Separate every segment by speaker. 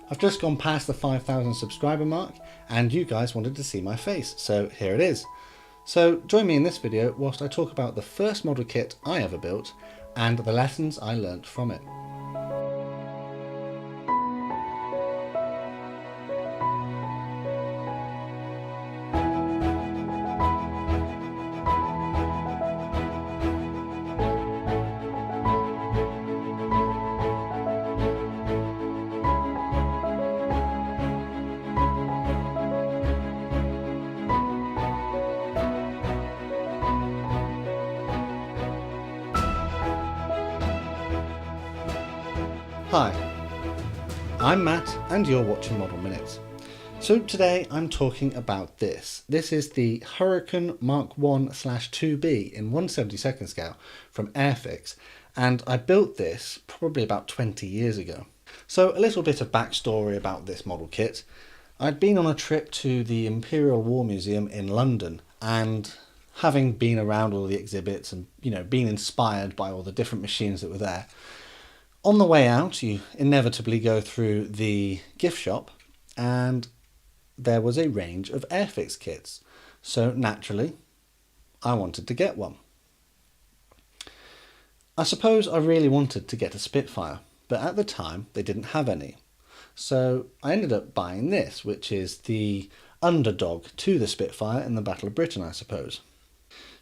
Speaker 1: I've just gone past the 5,000 subscriber mark and you guys wanted to see my face, so here it is. So join me in this video whilst I talk about the first model kit I ever built and the lessons I learnt from it. Hi, I'm Matt and you're watching Model Minutes. So today I'm talking about this. This is the Hurricane Mark 1/2B in 1/72 scale from Airfix, and I built this probably about 20 years ago. So a little bit of backstory about this model kit. I'd been on a trip to the Imperial War Museum in London, and having been around all the exhibits and been inspired by all the different machines that were there, on the way out, you inevitably go through the gift shop and there was a range of Airfix kits. So naturally, I wanted to get one. I suppose I really wanted to get a Spitfire, but at the time they didn't have any. So I ended up buying this, which is the underdog to the Spitfire in the Battle of Britain, I suppose.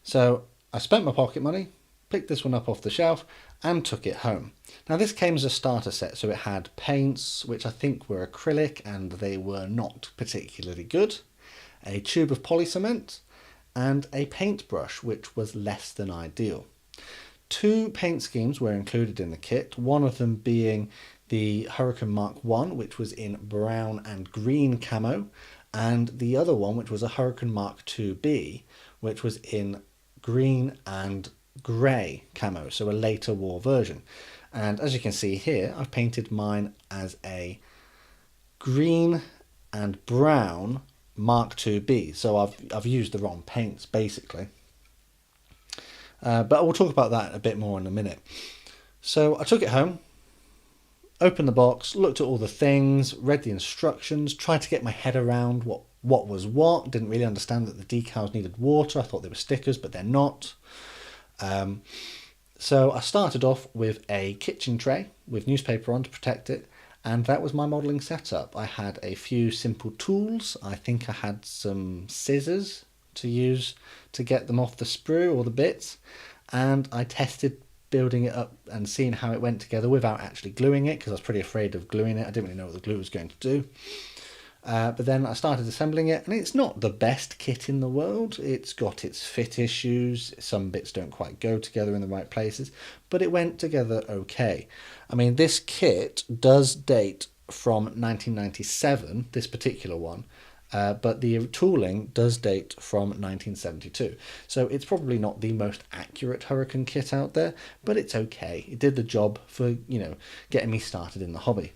Speaker 1: So I spent my pocket money, picked this one up off the shelf and took it home. Now this came as a starter set, so it had paints which I think were acrylic and they were not particularly good, a tube of polycement and a paintbrush which was less than ideal. Two paint schemes were included in the kit, one of them being the Hurricane Mark 1 which was in brown and green camo, and the other one which was a Hurricane Mark 2B which was in green and grey camo, so a later war version. And as you can see here, I've painted mine as a green and brown Mark 2B, so I've used the wrong paints basically. But we'll talk about that a bit more in a minute. So I took it home, opened the box, looked at all the things, read the instructions, tried to get my head around what was what. Didn't really understand that the decals needed water. I thought they were stickers, but they're not. So I started off with a kitchen tray with newspaper on to protect it, and that was my modelling setup. I had a few simple tools. I think I had some scissors to use to get them off the sprue or the bits, and I tested building it up and seeing how it went together without actually gluing it, because I was pretty afraid of gluing it. I didn't really know what the glue was going to do. But then I started assembling it, and it's not the best kit in the world. It's got its fit issues. Some bits don't quite go together in the right places, but it went together okay. I mean, this kit does date from 1997, this particular one, but the tooling does date from 1972. So it's probably not the most accurate Hurricane kit out there, but it's okay. It did the job for, getting me started in the hobby.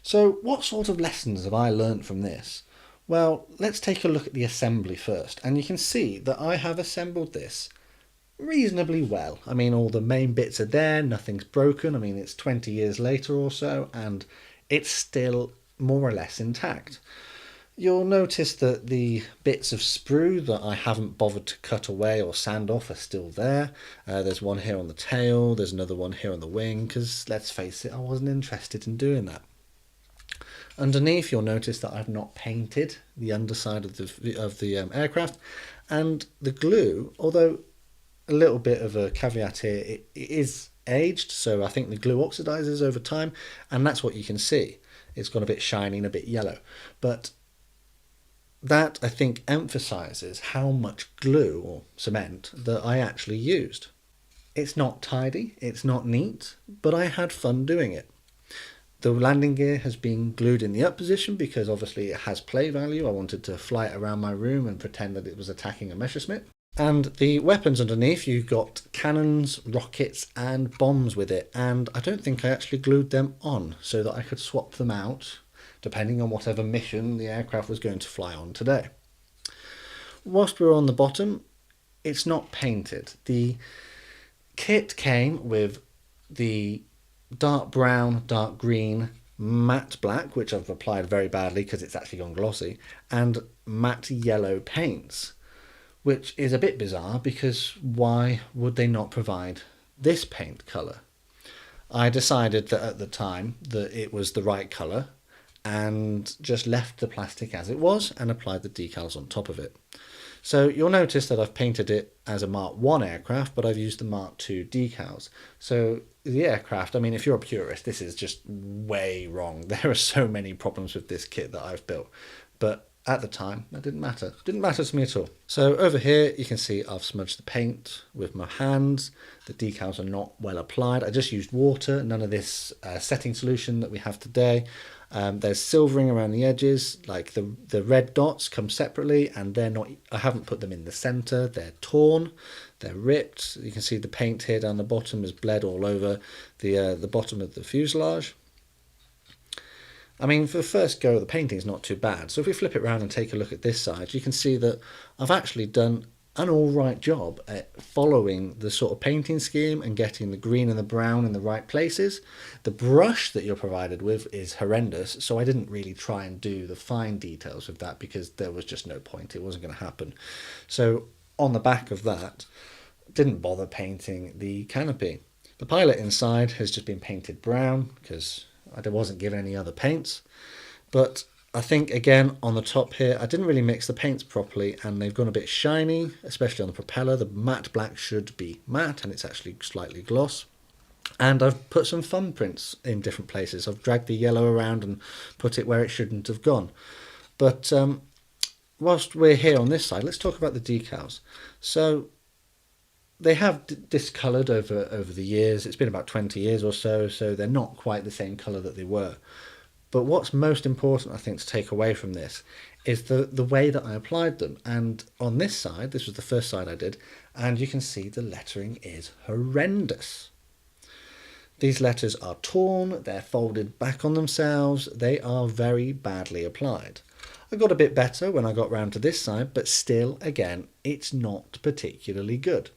Speaker 1: So what sort of lessons have I learnt from this? Well, let's take a look at the assembly first, and you can see that I have assembled this reasonably well. I mean, all the main bits are there, nothing's broken. I mean, it's 20 years later or so, and it's still more or less intact. You'll notice that the bits of sprue that I haven't bothered to cut away or sand off are still there. There's one here on the tail, there's another one here on the wing, because let's face it, I wasn't interested in doing that. Underneath, you'll notice that I've not painted the underside of the aircraft, and the glue, although a little bit of a caveat here, it is aged, so I think the glue oxidizes over time, and that's what you can see. It's gone a bit shiny and a bit yellow, but that I think emphasizes how much glue or cement that I actually used. It's not tidy, it's not neat, but I had fun doing it. The landing gear has been glued in the up position because obviously it has play value. I wanted to fly it around my room and pretend that it was attacking a Messerschmitt. And the weapons underneath, you've got cannons, rockets and bombs with it. And I don't think I actually glued them on so that I could swap them out depending on whatever mission the aircraft was going to fly on today. Whilst we're on the bottom, it's not painted. The kit came with the dark brown, dark green matte black, which I've applied very badly because it's actually gone glossy, and matte yellow paints, which is a bit bizarre because why would they not provide this paint colour? I decided that at the time that it was the right colour and just left the plastic as it was and applied the decals on top of it. So you'll notice that I've painted it as a Mark 1 aircraft, but I've used the Mark 2 decals. So the aircraft, I mean, if you're a purist, this is just way wrong. There are so many problems with this kit that I've built. But at the time, that didn't matter. It didn't matter to me at all. So over here, you can see I've smudged the paint with my hands. The decals are not well applied. I just used water, none of this setting solution that we have today. There's silvering around the edges, like the red dots come separately, and they're not, I haven't put them in the center. They're torn, they're ripped. You can see the paint here down the bottom is bled all over the bottom of the fuselage. I mean, for the first go, the painting is not too bad. So if we flip it around and take a look at this side, you can see that I've actually done an all right job at following the sort of painting scheme and getting the green and the brown in the right places. The brush that you're provided with is horrendous, so I didn't really try and do the fine details of that because there was just no point. It wasn't going to happen. So on the back of that, didn't bother painting the canopy. The pilot inside has just been painted brown because I wasn't given any other paints. But I think, again, on the top here, I didn't really mix the paints properly and they've gone a bit shiny, especially on the propeller. The matte black should be matte and it's actually slightly gloss. And I've put some thumbprints in different places. I've dragged the yellow around and put it where it shouldn't have gone. But whilst we're here on this side, let's talk about the decals. So they have discoloured over the years. It's been about 20 years or so, so they're not quite the same colour that they were. But what's most important, I think, to take away from this is the way that I applied them. And on this side, this was the first side I did, and you can see the lettering is horrendous. These letters are torn, they're folded back on themselves, they are very badly applied. I got a bit better when I got round to this side, but still, again, it's not particularly good.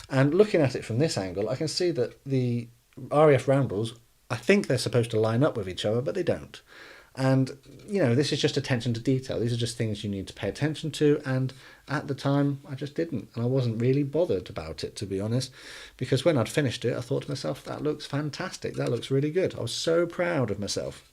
Speaker 1: And looking at it from this angle, I can see that the RAF roundels, I think they're supposed to line up with each other, but they don't. And, you know, this is just attention to detail. These are just things you need to pay attention to. And at the time, I just didn't. And I wasn't really bothered about it, to be honest. Because when I'd finished it, I thought to myself, that looks fantastic. That looks really good. I was so proud of myself.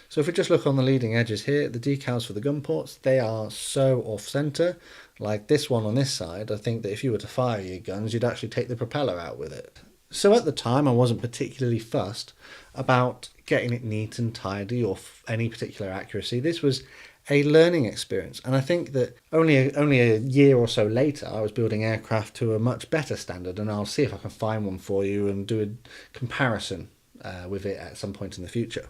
Speaker 1: So if we just look on the leading edges here, the decals for the gun ports, they are so off-center. Like this one on this side, I think that if you were to fire your guns, you'd actually take the propeller out with it. So at the time, I wasn't particularly fussed about getting it neat and tidy or any particular accuracy. This was a learning experience. And I think that only a year or so later, I was building aircraft to a much better standard. And I'll see if I can find one for you and do a comparison with it at some point in the future.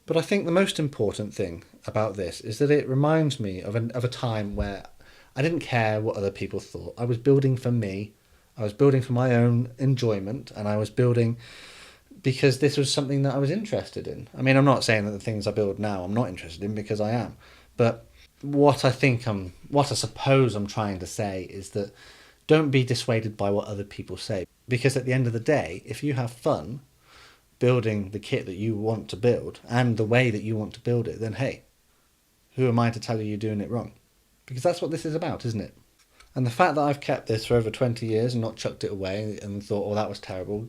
Speaker 1: But I think the most important thing about this is that it reminds me of a time where I didn't care what other people thought. I was building for me. I was building for my own enjoyment, and I was building because this was something that I was interested in. I mean, I'm not saying that the things I build now I'm not interested in, because I am. But what I suppose I'm trying to say is that don't be dissuaded by what other people say. Because at the end of the day, if you have fun building the kit that you want to build and the way that you want to build it, then hey, who am I to tell you you're doing it wrong? Because that's what this is about, isn't it? And the fact that I've kept this for over 20 years and not chucked it away and thought, oh, that was terrible,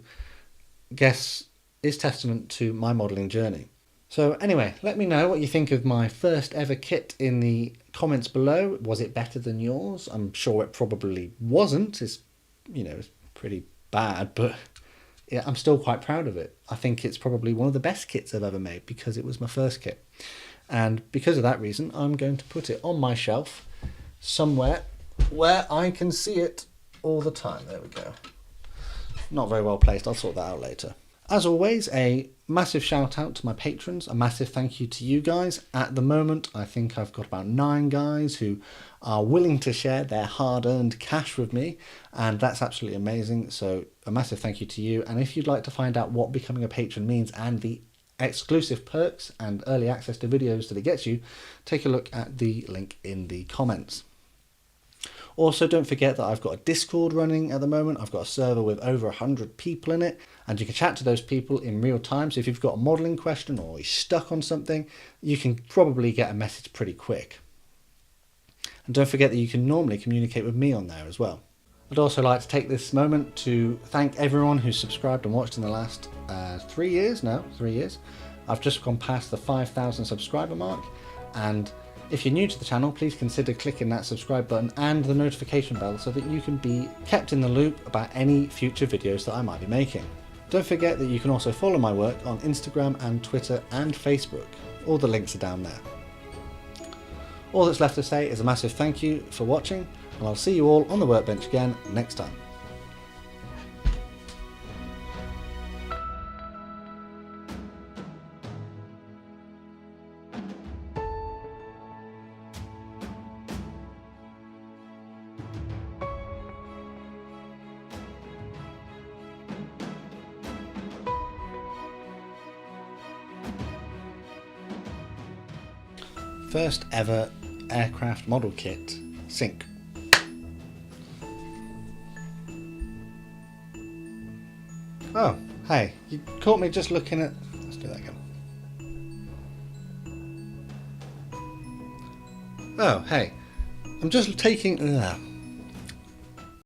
Speaker 1: guess is testament to my modelling journey. So anyway, let me know what you think of my first ever kit in the comments below. Was it better than yours? I'm sure it probably wasn't. It's pretty bad, but yeah, I'm still quite proud of it. I think it's probably one of the best kits I've ever made because it was my first kit. And because of that reason, I'm going to put it on my shelf somewhere where I can see it all the time. There we go. Not very well placed. I'll sort that out later. As always, a massive shout out to my patrons. A massive thank you to you guys. At the moment, I think I've got about 9 guys who are willing to share their hard-earned cash with me, and that's absolutely amazing. So a massive thank you to you. And if you'd like to find out what becoming a patron means and the exclusive perks and early access to videos that it gets you, take a look at the link in the comments. Also, don't forget that I've got a Discord running at the moment. I've got a server with over 100 people in it, and you can chat to those people in real time. So if you've got a modelling question or you're stuck on something, you can probably get a message pretty quick. And don't forget that you can normally communicate with me on there as well. I'd also like to take this moment to thank everyone who's subscribed and watched in the last 3 years now. 3 years. I've just gone past the 5,000 subscriber mark, and if you're new to the channel, please consider clicking that subscribe button and the notification bell so that you can be kept in the loop about any future videos that I might be making. Don't forget that you can also follow my work on Instagram and Twitter and Facebook. All the links are down there. All that's left to say is a massive thank you for watching, and I'll see you all on the workbench again next time. First ever aircraft model kit sink. Oh, hey, you caught me just looking at... Let's do that again. Oh, hey, I'm just taking...